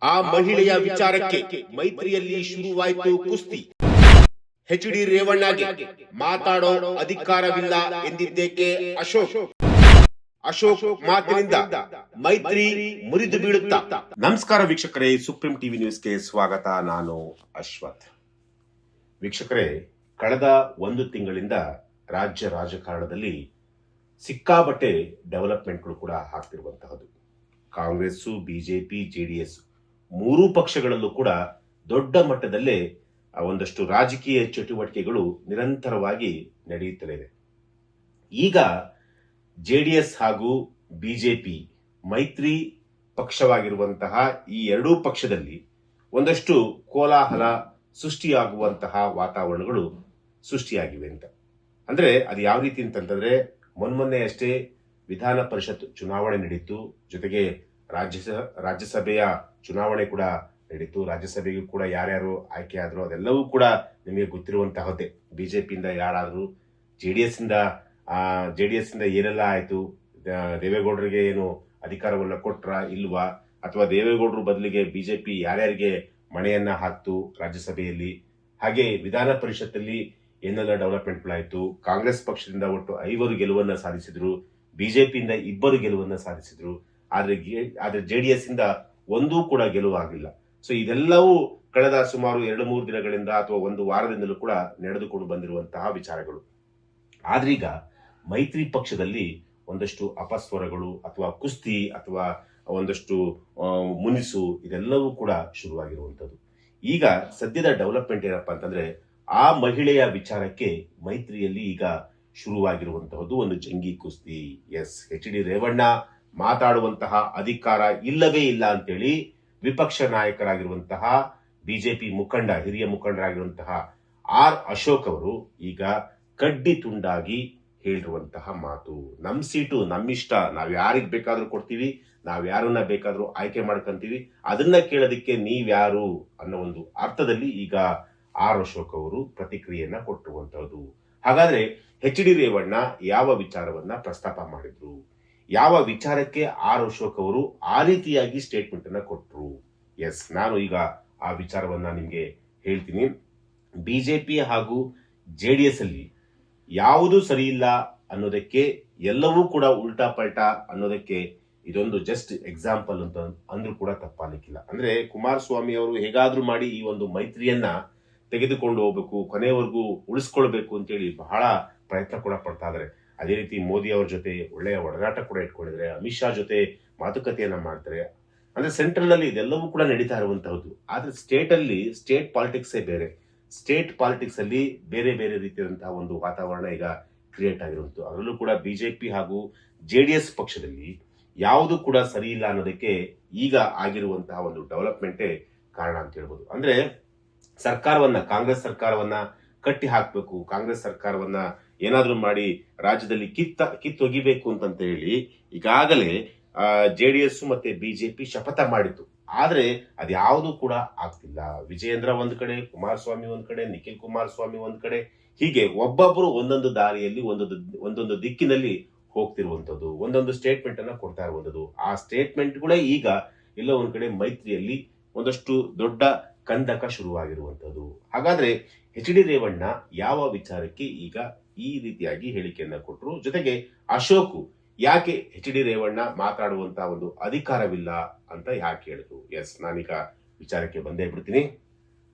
ಆ ಮಹಿಳೆಯ ವಿಚಾರಕ್ಕೆ ಮೈತ್ರಿಯಲ್ಲಿ ಶುರುವಾಯಿತು ಕುಸ್ತಿ. ಎಚ್.ಡಿ. ರೇವಣ್ಣಗೆ ಮಾತಾಡೋ ಅಧಿಕಾರವಿಲ್ಲ ಎಂದಿದ್ದೇಕೆ ಅಶೋಕ್ ಮಾತಿನಿಂದ ಮೈತ್ರಿ ಮುರಿದು ಬೀಳುತ್ತಾ. ನಮಸ್ಕಾರ ವೀಕ್ಷಕರೇ, ಸುಪ್ರೀಂ ಟಿವಿ ನ್ಯೂಸ್ಗೆ ಸ್ವಾಗತ. ನಾನು ಅಶ್ವಥ್. ವೀಕ್ಷಕರೇ, ಕಳೆದ ಒಂದು ತಿಂಗಳಿಂದ ರಾಜ್ಯ ರಾಜಕಾರಣದಲ್ಲಿ ಸಿಕ್ಕಾಪಟ್ಟೆ ಡೆವಲಪ್ಮೆಂಟ್ಗಳು ಕೂಡ ಆಗ್ತಿರುವಂತಹದ್ದು. ಕಾಂಗ್ರೆಸ್, ಬಿಜೆಪಿ, ಜೆಡಿಎಸ್ ಮೂರೂ ಪಕ್ಷಗಳಲ್ಲೂ ಕೂಡ ದೊಡ್ಡ ಮಟ್ಟದಲ್ಲೇ ಒಂದಷ್ಟು ರಾಜಕೀಯ ಚಟುವಟಿಕೆಗಳು ನಿರಂತರವಾಗಿ ನಡೆಯುತ್ತಲೇ ಇದೆ. ಈಗ ಜೆಡಿಎಸ್ ಹಾಗೂ ಬಿಜೆಪಿ ಮೈತ್ರಿ ಪಕ್ಷವಾಗಿರುವಂತಹ ಈ ಎರಡೂ ಪಕ್ಷದಲ್ಲಿ ಒಂದಷ್ಟು ಕೋಲಾಹಲ ಸೃಷ್ಟಿಯಾಗುವಂತಹ ವಾತಾವರಣಗಳು ಸೃಷ್ಟಿಯಾಗಿವೆ ಅಂತ. ಅಂದ್ರೆ ಅದು ಯಾವ ರೀತಿ ಅಂತಂದ್ರೆ, ಮೊನ್ನೆ ಅಷ್ಟೇ ವಿಧಾನ ಪರಿಷತ್ ಚುನಾವಣೆ ನಡೀತು, ಜೊತೆಗೆ ರಾಜ್ಯಸಭೆಯ ಚುನಾವಣೆ ಕೂಡ ನಡೀತು. ರಾಜ್ಯಸಭೆಗೂ ಕೂಡ ಯಾರ್ಯಾರು ಆಯ್ಕೆ ಆದ್ರು ಅದೆಲ್ಲವೂ ಕೂಡ ನಿಮಗೆ ಗೊತ್ತಿರುವಂತಹದ್ದೇ. ಬಿಜೆಪಿಯಿಂದ ಯಾರಾದ್ರು, ಜೆಡಿಎಸ್ ಇಂದ ಏನೆಲ್ಲ ಆಯ್ತು, ದೇವೇಗೌಡರಿಗೆ ಏನು ಅಧಿಕಾರವನ್ನ ಕೊಟ್ರ ಇಲ್ವಾ, ಅಥವಾ ದೇವೇಗೌಡರು ಬದಲಿಗೆ ಬಿಜೆಪಿ ಯಾರ್ಯಾರಿಗೆ ಮಣೆಯನ್ನ ಹಾಕ್ತು ರಾಜ್ಯಸಭೆಯಲ್ಲಿ, ಹಾಗೆ ವಿಧಾನ ಪರಿಷತ್ತಲ್ಲಿ ಏನೆಲ್ಲ ಡೆವಲಪ್ಮೆಂಟ್ಗಳಾಯ್ತು. ಕಾಂಗ್ರೆಸ್ ಪಕ್ಷದಿಂದ ಒಟ್ಟು 5 ಗೆಲುವನ್ನ ಸಾಧಿಸಿದ್ರು, ಬಿಜೆಪಿಯಿಂದ 2 ಗೆಲುವನ್ನ ಸಾಧಿಸಿದ್ರು. ಆದ್ರೆ ಜೆಡಿಎಸ್ ಇಂದ ಒಂದೂ ಕೂಡ ಗೆಲುವಾಗಿಲ್ಲ. ಸೊ ಇದೆಲ್ಲವೂ ಕಳೆದ ಸುಮಾರು 2-3 ದಿನಗಳಿಂದ ಅಥವಾ ಒಂದು ವಾರದಿಂದಲೂ ಕೂಡ ನಡೆದುಕೊಂಡು ಬಂದಿರುವಂತಹ ವಿಚಾರಗಳು. ಆದ್ರೀಗ ಮೈತ್ರಿ ಪಕ್ಷದಲ್ಲಿ ಒಂದಷ್ಟು ಅಪಸ್ವರಗಳು ಅಥವಾ ಕುಸ್ತಿ ಅಥವಾ ಒಂದಷ್ಟು ಮುನಿಸು ಇದೆಲ್ಲವೂ ಕೂಡ ಶುರುವಾಗಿರುವಂತದ್ದು. ಈಗ ಸದ್ಯದ ಡೆವಲಪ್ಮೆಂಟ್ ಏನಪ್ಪಾ ಅಂತಂದ್ರೆ, ಆ ಮಹಿಳೆಯ ವಿಚಾರಕ್ಕೆ ಮೈತ್ರಿಯಲ್ಲಿ ಈಗ ಶುರುವಾಗಿರುವಂತಹದ್ದು ಒಂದು ಜಂಗಿ ಕುಸ್ತಿ. ಎಚ್.ಡಿ. ರೇವಣ್ಣ ಮಾತಾಡುವಂತಹ ಅಧಿಕಾರ ಇಲ್ಲವೇ ಇಲ್ಲ ಅಂತೇಳಿ ವಿಪಕ್ಷ ನಾಯಕರಾಗಿರುವಂತಹ ಬಿಜೆಪಿ ಹಿರಿಯ ಮುಖಂಡರಾಗಿರುವಂತಹ ಅಶೋಕ್ ಅವರು ಈಗ ಕಡ್ಡಿ ತುಂಡಾಗಿ ಹೇಳಿರುವಂತಹ ಮಾತು, ನಮ್ ಸೀಟು ನಮ್ಮಿಷ್ಟ, ನಾವ್ ಯಾರಿಗ್ ಬೇಕಾದ್ರೂ ಕೊಡ್ತೀವಿ, ನಾವ್ ಯಾರನ್ನ ಬೇಕಾದ್ರೂ ಆಯ್ಕೆ ಮಾಡ್ಕೊಂತೀವಿ, ಅದನ್ನ ಕೇಳೋದಕ್ಕೆ ನೀವ್ಯಾರು ಅನ್ನೋ ಒಂದು ಅರ್ಥದಲ್ಲಿ ಈಗ ಅಶೋಕ್ ಅವರು ಪ್ರತಿಕ್ರಿಯೆಯನ್ನ ಕೊಟ್ಟಿರುವಂತಹದ್ದು. ಹಾಗಾದ್ರೆ ಎಚ್.ಡಿ. ರೇವಣ್ಣ ಯಾವ ವಿಚಾರವನ್ನ ಪ್ರಸ್ತಾಪ ಮಾಡಿದ್ರು, ಯಾವ ವಿಚಾರಕ್ಕೆ ಅಶೋಕ್ ಅವರು ಆ ರೀತಿಯಾಗಿ ಸ್ಟೇಟ್ಮೆಂಟ್ ಅನ್ನ ಕೊಟ್ರು? ನಾನು ಈಗ ಆ ವಿಚಾರವನ್ನ ನಿಮ್ಗೆ ಹೇಳ್ತೀನಿ. ಬಿಜೆಪಿ ಹಾಗೂ ಜೆಡಿಎಸ್ ಅಲ್ಲಿ ಯಾವುದು ಸರಿ ಇಲ್ಲ ಅನ್ನೋದಕ್ಕೆ, ಎಲ್ಲವೂ ಕೂಡ ಉಲ್ಟಾ ಪಲ್ಟಾ ಅನ್ನೋದಕ್ಕೆ ಇದೊಂದು ಜಸ್ಟ್ ಎಕ್ಸಾಂಪಲ್ ಅಂತ ಅಂದ್ರೂ ಕೂಡ ತಪ್ಪಾಲಿಕ್ಕಿಲ್ಲ. ಅಂದ್ರೆ ಕುಮಾರಸ್ವಾಮಿ ಅವರು ಹೇಗಾದ್ರೂ ಮಾಡಿ ಈ ಒಂದು ಮೈತ್ರಿಯನ್ನ ತೆಗೆದುಕೊಂಡು ಹೋಗ್ಬೇಕು, ಕೊನೆಯವರೆಗೂ ಉಳಿಸ್ಕೊಳ್ಬೇಕು ಅಂತೇಳಿ ಬಹಳ ಪ್ರಯತ್ನ ಕೂಡ ಪಡ್ತಾ ಇದಾರೆ. ಅದೇ ರೀತಿ ಮೋದಿ ಅವರ ಜೊತೆ ಒಳ್ಳೆಯ ಒಡನಾಟ ಕೂಡ ಇಟ್ಕೊಂಡಿದ್ರೆ, ಅಮಿತ್ ಶಾ ಜೊತೆ ಮಾತುಕತೆಯನ್ನ ಮಾಡ್ತಾರೆ. ಅಂದ್ರೆ ಸೆಂಟ್ರಲ್ ಅಲ್ಲಿ ಇದೆಲ್ಲವೂ ಕೂಡ ನಡೀತಾ ಇರುವಂತಹದ್ದು. ಆದ್ರೆ ಸ್ಟೇಟ್ ಪಾಲಿಟಿಕ್ಸೇ ಬೇರೆ. ಸ್ಟೇಟ್ ಪಾಲಿಟಿಕ್ಸ್ ಅಲ್ಲಿ ಬೇರೆ ಬೇರೆ ರೀತಿಯಾದಂತಹ ಒಂದು ವಾತಾವರಣ ಈಗ ಕ್ರಿಯೇಟ್ ಆಗಿರುವಂತದ್ದು. ಅದರಲ್ಲೂ ಕೂಡ ಬಿಜೆಪಿ ಹಾಗೂ ಜೆಡಿಎಸ್ ಪಕ್ಷದಲ್ಲಿ ಯಾವುದು ಕೂಡ ಸರಿ ಇಲ್ಲ ಅನ್ನೋದಕ್ಕೆ ಈಗ ಆಗಿರುವಂತಹ ಒಂದು ಡೆವಲಪ್ಮೆಂಟೇ ಕಾರಣ ಅಂತ ಹೇಳ್ಬೋದು. ಅಂದ್ರೆ ಕಾಂಗ್ರೆಸ್ ಸರ್ಕಾರವನ್ನ ಕಟ್ಟಿ ಹಾಕ್ಬೇಕು, ಕಾಂಗ್ರೆಸ್ ಸರ್ಕಾರವನ್ನ ಏನಾದ್ರೂ ಮಾಡಿ ರಾಜ್ಯದಲ್ಲಿ ಕಿತ್ತೊಗಿಬೇಕು ಅಂತ ಹೇಳಿ ಈಗಾಗಲೇ ಜೆಡಿಎಸ್ ಮತ್ತೆ ಬಿಜೆಪಿ ಶಪಥ ಮಾಡಿತು. ಆದ್ರೆ ಅದ್ಯಾವುದು ಕೂಡ ಆಗ್ತಿಲ್ಲ. ವಿಜಯೇಂದ್ರ ಒಂದ್ ಕಡೆ, ಕುಮಾರಸ್ವಾಮಿ ಒಂದ್ ಕಡೆ, ನಿಖಿಲ್ ಕುಮಾರಸ್ವಾಮಿ ಒಂದ್ ಕಡೆ, ಹೀಗೆ ಒಬ್ಬೊಬ್ಬರು ಒಂದೊಂದು ದಾರಿಯಲ್ಲಿ ಒಂದೊಂದು ದಿಕ್ಕಿನಲ್ಲಿ ಹೋಗ್ತಿರುವಂತದ್ದು, ಒಂದೊಂದು ಸ್ಟೇಟ್ಮೆಂಟ್ ಅನ್ನ ಕೊಡ್ತಾ ಇರುವಂತದ್ದು. ಆ ಸ್ಟೇಟ್ಮೆಂಟ್ಗಳೇ ಈಗ ಎಲ್ಲ ಒಂದ್ ಕಡೆ ಮೈತ್ರಿಯಲ್ಲಿ ಒಂದಷ್ಟು ದೊಡ್ಡ ಕಂದಕ ಶುರುವಾಗಿರುವಂತದ್ದು. ಹಾಗಾದ್ರೆ ಎಚ್.ಡಿ. ರೇವಣ್ಣ ಯಾವ ವಿಚಾರಕ್ಕೆ ಈಗ ಈ ರೀತಿಯಾಗಿ ಹೇಳಿಕೆಯನ್ನ ಕೊಟ್ಟರು, ಜೊತೆಗೆ ಅಶೋಕ್ ಯಾಕೆ ಎಚ್.ಡಿ. ರೇವಣ್ಣ ಮಾತಾಡುವಂತಹ ಒಂದು ಅಧಿಕಾರವಿಲ್ಲ ಅಂತ ಯಾಕೆ ಹೇಳಿದ್ರು? ನಾನೀಗ ವಿಚಾರಕ್ಕೆ ಬಂದೇ ಬಿಡ್ತೀನಿ.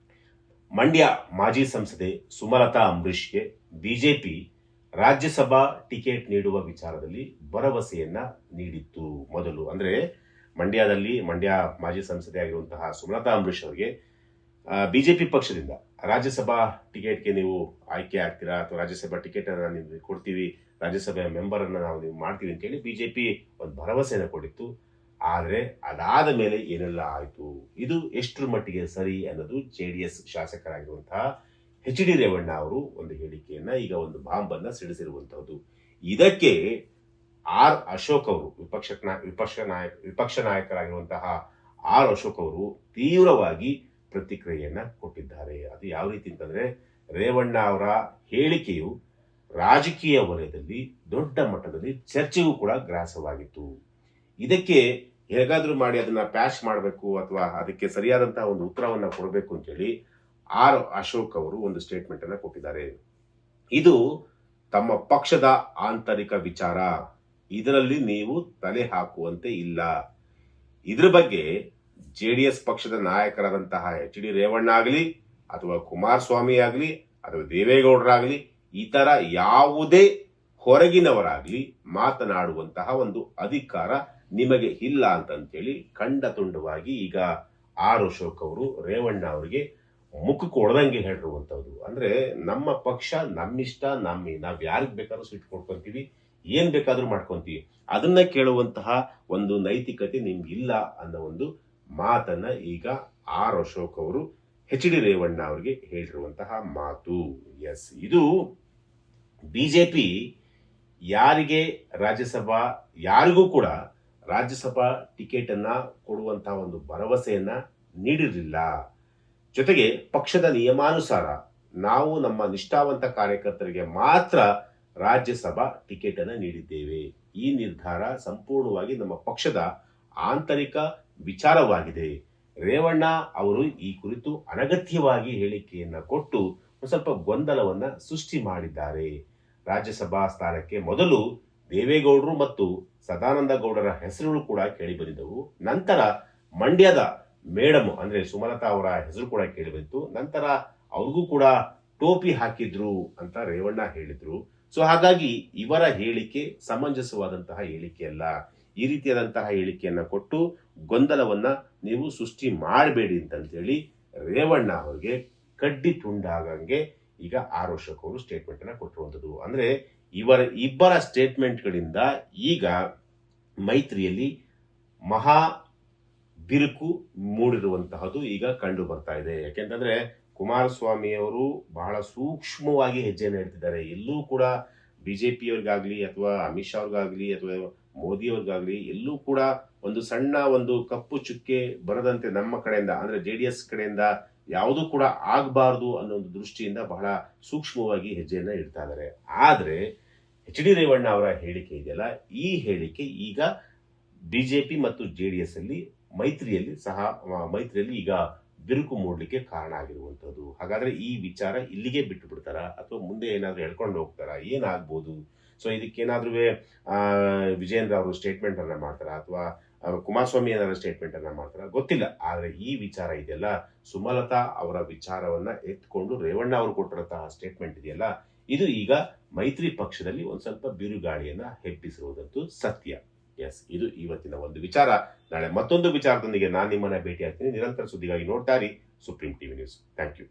ಮಂಡ್ಯ ಮಾಜಿ ಸಂಸದೆ ಸುಮಲತಾ ಅಂಬರೀಷ್ಗೆ ಬಿಜೆಪಿ ರಾಜ್ಯಸಭಾ ಟಿಕೆಟ್ ನೀಡುವ ವಿಚಾರದಲ್ಲಿ ಭರವಸೆಯನ್ನ ನೀಡಿತ್ತು. ಮೊದಲು ಅಂದ್ರೆ ಮಂಡ್ಯ ಮಾಜಿ ಸಂಸದೆ ಆಗಿರುವಂತಹ ಸುಮಲತಾ ಅಂಬರೀಷ್ ಅವರಿಗೆ ಬಿಜೆಪಿ ಪಕ್ಷದಿಂದ ರಾಜ್ಯಸಭಾ ಟಿಕೆಟ್ಗೆ ನೀವು ಆಯ್ಕೆ ಆಗ್ತೀರಾ, ಅಥವಾ ರಾಜ್ಯಸಭಾ ಟಿಕೆಟ್ ಅನ್ನ ನಿಮ್ಗೆ ಕೊಡ್ತೀವಿ, ರಾಜ್ಯಸಭೆಯ ಮೆಂಬರ್ ಅನ್ನ ನೀವು ಮಾಡ್ತೀವಿ ಅಂತ ಹೇಳಿ ಬಿಜೆಪಿ ಒಂದು ಭರವಸೆಯನ್ನು ಕೊಟ್ಟಿತ್ತು. ಆದ್ರೆ ಅದಾದ ಮೇಲೆ ಏನೆಲ್ಲ ಆಯ್ತು, ಇದು ಎಷ್ಟರ ಮಟ್ಟಿಗೆ ಸರಿ ಅನ್ನೋದು ಜೆಡಿಎಸ್ ಶಾಸಕರಾಗಿರುವಂತಹ ಎಚ್.ಡಿ. ರೇವಣ್ಣ ಅವರು ಒಂದು ಹೇಳಿಕೆಯನ್ನ, ಈಗ ಒಂದು ಬಾಂಬ್ ಅನ್ನ ಸಿಡಿಸಿರುವಂತಹದ್ದು. ಇದಕ್ಕೆ ಅಶೋಕ್ ಅವರು ವಿಪಕ್ಷ ನಾಯಕರಾಗಿರುವಂತಹ ಅಶೋಕ್ ಅವರು ತೀವ್ರವಾಗಿ ಪ್ರತಿಕ್ರಿಯೆಯನ್ನ ಕೊಟ್ಟಿದ್ದಾರೆ. ಅದು ಯಾವ ರೀತಿ ಅಂತಂದ್ರೆ, ರೇವಣ್ಣ ಅವರ ಹೇಳಿಕೆಯು ರಾಜಕೀಯ ವಲಯದಲ್ಲಿ ದೊಡ್ಡ ಮಟ್ಟದಲ್ಲಿ ಚರ್ಚೆಗೂ ಕೂಡ ಗ್ರಾಸವಾಗಿತ್ತು. ಇದಕ್ಕೆ ಹೇಗಾದ್ರೂ ಮಾಡಿ ಅದನ್ನ ಪ್ಯಾಶ್ ಮಾಡಬೇಕು ಅಥವಾ ಅದಕ್ಕೆ ಸರಿಯಾದಂತಹ ಒಂದು ಉತ್ತರವನ್ನ ಕೊಡಬೇಕು ಅಂತೇಳಿ ಆರ್ ಅಶೋಕ್ ಅವರು ಒಂದು ಸ್ಟೇಟ್ಮೆಂಟ್ ಅನ್ನ ಕೊಟ್ಟಿದ್ದಾರೆ. ಇದು ತಮ್ಮ ಪಕ್ಷದ ಆಂತರಿಕ ವಿಚಾರ, ಇದರಲ್ಲಿ ನೀವು ತಲೆ ಹಾಕುವಂತೆ ಇಲ್ಲ. ಇದ್ರ ಬಗ್ಗೆ ಜೆಡಿಎಸ್ ಪಕ್ಷದ ನಾಯಕರಾದಂತಹ ಎಚ್ ಡಿ ರೇವಣ್ಣ ಆಗಲಿ ಅಥವಾ ಕುಮಾರಸ್ವಾಮಿ ಆಗಲಿ ಅಥವಾ ದೇವೇಗೌಡರಾಗಲಿ ಈ ತರ ಯಾವುದೇ ಹೊರಗಿನವರಾಗ್ಲಿ ಮಾತನಾಡುವಂತಹ ಒಂದು ಅಧಿಕಾರ ನಿಮಗೆ ಇಲ್ಲ ಅಂತೇಳಿ ಖಂಡ ತುಂಡವಾಗಿ ಈಗ ಆರ್ ಅಶೋಕ್ ಅವರು ರೇವಣ್ಣ ಅವರಿಗೆ ಮುಖಕ್ಕೆ ಹೊಡೆದಂಗೆ ಹೇಳಿರುವಂತದ್ದು. ಅಂದ್ರೆ ನಮ್ಮ ಪಕ್ಷ ನಮ್ಮಿಷ್ಟ, ನಾವ್ ಯಾರಿಗ್ ಬೇಕಾದ್ರೂ ಸೀಟ್ ಕೊಡ್ಕೊಂತೀವಿ, ಏನ್ ಬೇಕಾದ್ರೂ ಮಾಡ್ಕೊಂತೀವಿ, ಅದನ್ನ ಕೇಳುವಂತಹ ಒಂದು ನೈತಿಕತೆ ನಿಮ್ಗಿಲ್ಲ ಅನ್ನೋ ಒಂದು ಮಾತನ್ನ ಈಗ ಆರ್ ಅಶೋಕ್ ಅವರು ಎಚ್ ಡಿ ರೇವಣ್ಣ ಅವರಿಗೆ ಹೇಳಿರುವಂತಹ ಮಾತು. ಎಸ್, ಇದು ಬಿಜೆಪಿ ಯಾರಿಗೆ ಯಾರಿಗೂ ಕೂಡ ರಾಜ್ಯಸಭಾ ಟಿಕೆಟ್ ಅನ್ನ ಕೊಡುವಂತಹ ಒಂದು ಭರವಸೆಯನ್ನ ನೀಡಿರಲಿಲ್ಲ. ಜೊತೆಗೆ ಪಕ್ಷದ ನಿಯಮಾನುಸಾರ ನಾವು ನಮ್ಮ ನಿಷ್ಠಾವಂತ ಕಾರ್ಯಕರ್ತರಿಗೆ ಮಾತ್ರ ರಾಜ್ಯಸಭಾ ಟಿಕೆಟ್ ಅನ್ನ ನೀಡಿದ್ದೇವೆ. ಈ ನಿರ್ಧಾರ ಸಂಪೂರ್ಣವಾಗಿ ನಮ್ಮ ಪಕ್ಷದ ಆಂತರಿಕ ವಿಚಾರವಾಗಿದೆ. ರೇವಣ್ಣ ಅವರು ಈ ಕುರಿತು ಅನಗತ್ಯವಾಗಿ ಹೇಳಿಕೆಯನ್ನ ಕೊಟ್ಟು ಸ್ವಲ್ಪ ಗೊಂದಲವನ್ನ ಸೃಷ್ಟಿ ಮಾಡಿದ್ದಾರೆ. ರಾಜ್ಯಸಭಾ ಸ್ಥಾನಕ್ಕೆ ಮೊದಲು ದೇವೇಗೌಡರು ಮತ್ತು ಸದಾನಂದ ಗೌಡರ ಹೆಸರುಗಳು ಕೂಡ ಕೇಳಿ ಬಂದಿದ್ದವು. ನಂತರ ಮಂಡ್ಯದ ಮೇಡಮ್ ಅಂದ್ರೆ ಸುಮಲತಾ ಅವರ ಹೆಸರು ಕೂಡ ಕೇಳಿ ಬಂತು. ನಂತರ ಅವ್ರಿಗೂ ಕೂಡ ಟೋಪಿ ಹಾಕಿದ್ರು ಅಂತ ರೇವಣ್ಣ ಹೇಳಿದ್ರು. ಸೊ ಹಾಗಾಗಿ ಇವರ ಹೇಳಿಕೆ ಸಮಂಜಸವಾದಂತಹ ಹೇಳಿಕೆ ಅಲ್ಲ. ಈ ರೀತಿಯಾದಂತಹ ಹೇಳಿಕೆಯನ್ನ ಕೊಟ್ಟು ಗೊಂದಲವನ್ನ ನೀವು ಸೃಷ್ಟಿ ಮಾಡಬೇಡಿ ಅಂತೇಳಿ ರೇವಣ್ಣ ಅವರಿಗೆ ಕಡ್ಡಿ ತುಂಡಾಗಂಗೆ ಈಗ ಆರ್ ಅಶೋಕ್ ಅವರು ಸ್ಟೇಟ್ಮೆಂಟ್ ಅನ್ನ ಕೊಟ್ಟಿರುವಂತದ್ದು. ಅಂದ್ರೆ ಇಬ್ಬರ ಸ್ಟೇಟ್ಮೆಂಟ್ ಗಳಿಂದ ಈಗ ಮೈತ್ರಿಯಲ್ಲಿ ಮಹಾ ಬಿರುಕು ಮೂಡಿರುವಂತಹದ್ದು ಈಗ ಕಂಡು ಬರ್ತಾ ಇದೆ. ಯಾಕೆಂತಂದ್ರೆ ಕುಮಾರಸ್ವಾಮಿ ಅವರು ಬಹಳ ಸೂಕ್ಷ್ಮವಾಗಿ ಹೆಜ್ಜೆಯನ್ನು ಇಡ್ತಿದ್ದಾರೆ. ಎಲ್ಲೂ ಕೂಡ ಬಿಜೆಪಿಯವ್ರಿಗಾಗ್ಲಿ ಅಥವಾ ಅಮಿತ್ ಶಾ ಅವ್ರಿಗಾಗ್ಲಿ ಅಥವಾ ಮೋದಿ ಅವ್ರಿಗಾಗ್ಲಿ ಎಲ್ಲೂ ಕೂಡ ಒಂದು ಸಣ್ಣ ಒಂದು ಕಪ್ಪು ಚುಕ್ಕೆ ಬರದಂತೆ ನಮ್ಮ ಕಡೆಯಿಂದ ಅಂದ್ರೆ ಜೆಡಿಎಸ್ ಕಡೆಯಿಂದ ಯಾವುದೂ ಕೂಡ ಆಗಬಾರದು ಅನ್ನೋ ಒಂದು ದೃಷ್ಟಿಯಿಂದ ಬಹಳ ಸೂಕ್ಷ್ಮವಾಗಿ ಹೆಜ್ಜೆಯನ್ನ ಇಡ್ತಾ ಇದ್ದಾರೆ. ಆದ್ರೆ ಎಚ್ ಡಿ ರೇವಣ್ಣ ಅವರ ಹೇಳಿಕೆ ಇದೆಯಲ್ಲ, ಈ ಹೇಳಿಕೆ ಈಗ ಬಿಜೆಪಿ ಮತ್ತು ಜೆಡಿಎಸ್ ಅಲ್ಲಿ ಮೈತ್ರಿಯಲ್ಲಿ ಈಗ ಬಿರುಕು ಮೂಡಲಿಕ್ಕೆ ಕಾರಣ ಆಗಿರುವಂತದ್ದು. ಹಾಗಾದ್ರೆ ಈ ವಿಚಾರ ಇಲ್ಲಿಗೆ ಬಿಟ್ಟು ಬಿಡ್ತಾರ ಅಥವಾ ಮುಂದೆ ಏನಾದ್ರೂ ಹೇಳ್ಕೊಂಡು ಹೋಗ್ತಾರ, ಏನಾಗ್ಬೋದು? ಸೊ ಇದಕ್ಕೇನಾದ್ರೂ ವಿಜೇಂದ್ರ ಅವರು ಸ್ಟೇಟ್ಮೆಂಟ್ ಅನ್ನ ಮಾಡ್ತಾರ ಅಥವಾ ಕುಮಾರಸ್ವಾಮಿ ಏನಾದ್ರು ಸ್ಟೇಟ್ಮೆಂಟ್ ಅನ್ನ ಮಾಡ್ತಾರ ಗೊತ್ತಿಲ್ಲ. ಆದ್ರೆ ಈ ವಿಚಾರ ಇದೆಯಲ್ಲ, ಸುಮಲತಾ ಅವರ ವಿಚಾರವನ್ನ ಎತ್ಕೊಂಡು ರೇವಣ್ಣ ಅವರು ಕೊಟ್ಟಿರುವಂತಹ ಸ್ಟೇಟ್ಮೆಂಟ್ ಇದೆಯಲ್ಲ, ಇದು ಈಗ ಮೈತ್ರಿ ಪಕ್ಷದಲ್ಲಿ ಒಂದ್ ಸ್ವಲ್ಪ ಬಿರುಗಾಳಿಯನ್ನ ಹೆಬ್ಬಿಸಿರುವುದಂತೂ ಸತ್ಯ. ಎಸ್, ಇದು ಇವತ್ತಿನ ಒಂದು ವಿಚಾರ. ನಾಳೆ ಮತ್ತೊಂದು ವಿಚಾರದೊಂದಿಗೆ ನಾನು ನಿಮ್ಮನ್ನ ಭೇಟಿ ಆಗ್ತೀನಿ. ನಿರಂತರ ಸುದ್ದಿಗಾಗಿ ನೋಡ್ತಾ ಇರಿ Supreme TV news. Thank you.